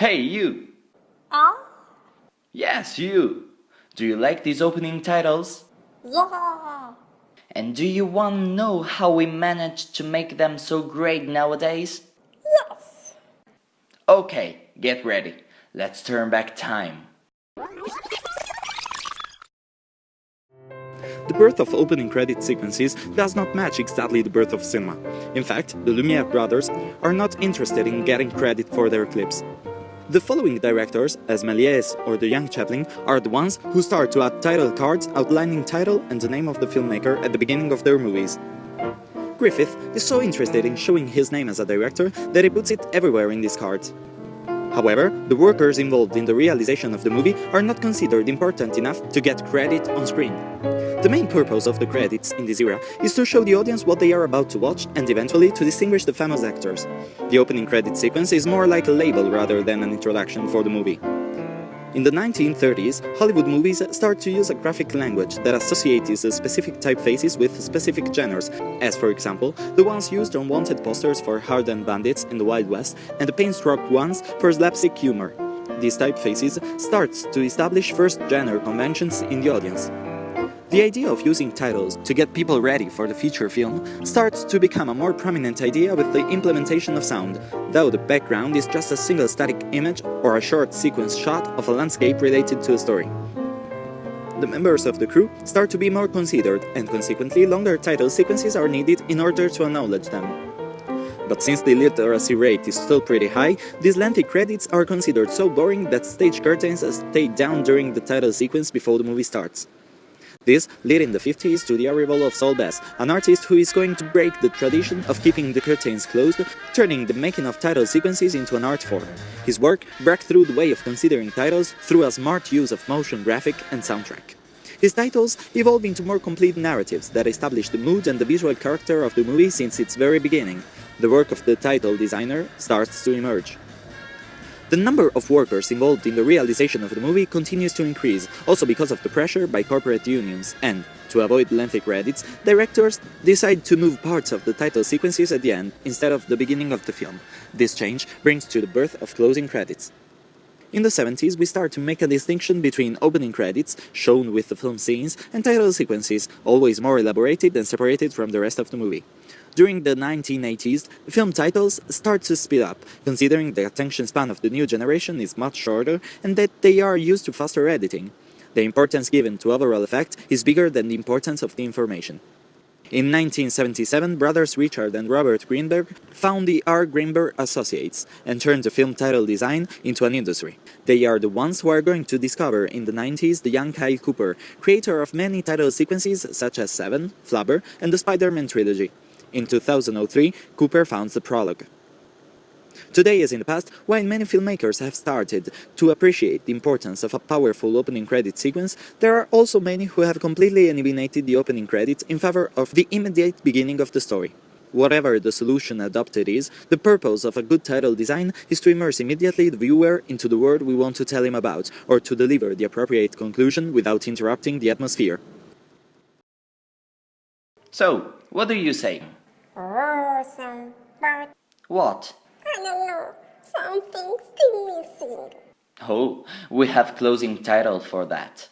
Hey, you! Oh? Yes, you! Do you like these opening titles? Yeah. And do you want to know how we managed to make them so great nowadays? Yes. Okay, get ready. Let's turn back time. The birth of opening credit sequences does not match exactly the birth of cinema. In fact, the Lumiere brothers are not interested in getting credit for their clips. The following directors, as Méliès or the young Chaplin, are the ones who start to add title cards outlining title and the name of the filmmaker at the beginning of their movies. Griffith is so interested in showing his name as a director that he puts it everywhere in these cards. However, the workers involved in the realization of the movie are not considered important enough to get credit on screen. The main purpose of the credits in this era is to show the audience what they are about to watch and eventually to distinguish the famous actors. The opening credit sequence is more like a label rather than an introduction for the movie. In the 1930s, Hollywood movies start to use a graphic language that associates specific typefaces with specific genres, as for example, the ones used on wanted posters for hardened bandits in the Wild West and the paint-stroked ones for slapstick humor. These typefaces start to establish first genre conventions in the audience. The idea of using titles to get people ready for the feature film starts to become a more prominent idea with the implementation of sound, though the background is just a single static image or a short sequence shot of a landscape related to a story. The members of the crew start to be more considered, and consequently longer title sequences are needed in order to acknowledge them. But since the literacy rate is still pretty high, these lengthy credits are considered so boring that stage curtains stay down during the title sequence before the movie starts. This led in the 50s to the arrival of Saul Bass, an artist who is going to break the tradition of keeping the curtains closed, turning the making of title sequences into an art form. His work broke through the way of considering titles through a smart use of motion graphic and soundtrack. His titles evolve into more complete narratives that establish the mood and the visual character of the movie since its very beginning. The work of the title designer starts to emerge. The number of workers involved in the realization of the movie continues to increase, also because of the pressure by corporate unions, and, to avoid lengthy credits, directors decide to move parts of the title sequences at the end instead of the beginning of the film. This change brings to the birth of closing credits. In the 70s, we start to make a distinction between opening credits, shown with the film scenes, and title sequences, always more elaborated and separated from the rest of the movie. During the 1980s, film titles start to speed up, considering the attention span of the new generation is much shorter and that they are used to faster editing. The importance given to overall effect is bigger than the importance of the information. In 1977, brothers Richard and Robert Greenberg found the R. Greenberg Associates and turned the film title design into an industry. They are the ones who are going to discover in the 90s the young Kyle Cooper, creator of many title sequences such as Seven, Flubber, and the Spider-Man trilogy. In 2003, Cooper founds the prologue. Today, as in the past, while many filmmakers have started to appreciate the importance of a powerful opening credit sequence, there are also many who have completely eliminated the opening credits in favor of the immediate beginning of the story. Whatever the solution adopted is, the purpose of a good title design is to immerse immediately the viewer into the world we want to tell him about, or to deliver the appropriate conclusion without interrupting the atmosphere. So, what do you say? Awesome. But What? I don't know. Something's still missing. Oh, we have closing title for that.